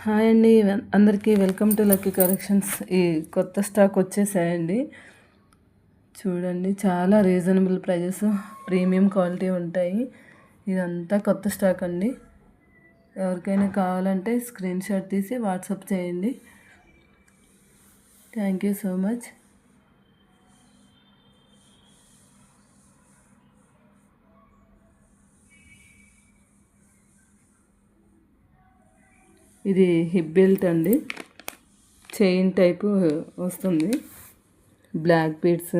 Hi అండి, అందరికీ welcome to lucky collections. ఈ కొత్త స్టాక్ వచ్చేసాయండి. చూడండి, చాలా రీజనబుల్ ప్రైజెస్, ప్రీమియం క్వాలిటీ ఉంటాయి. ఇదంతా కొత్త స్టాక్ అండి. ఎవరికైనా కావాలంటే స్క్రీన్ షాట్ తీసి వాట్సాప్ చేయండి. Thank you so much. ఇది హిప్ బెల్ట్ అండి, చైన్ టైపు వస్తుంది. బ్లాక్ బీడ్స్,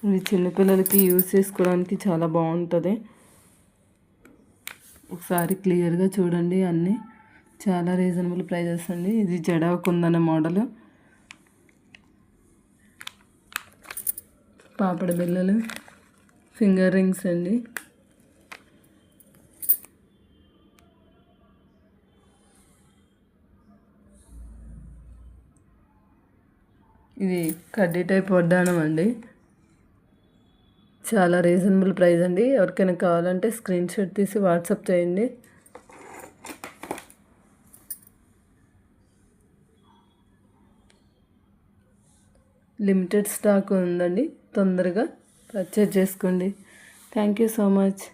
ఇది చిన్నపిల్లలకి యూజ్ చేసుకోవడానికి చాలా బాగుంటుంది. ఒకసారి క్లియర్గా చూడండి. అన్నీ చాలా రీజనబుల్ ప్రైజెస్ అండి. ఇది జడా కుందన మోడల్, పాపడ బిళ్ళలు, ఫింగర్ రింగ్స్ అండి. ఇది కడ్డీ టైప్ వడ్డానం అండి. చాలా రీజనబుల్ ప్రైస్ అండి. ఎవరికైనా కావాలంటే స్క్రీన్ షాట్ తీసి వాట్సాప్ చేయండి. లిమిటెడ్ స్టాక్ ఉందండి, తొందరగా పర్చేజ్ చేసుకోండి. Thank you so much.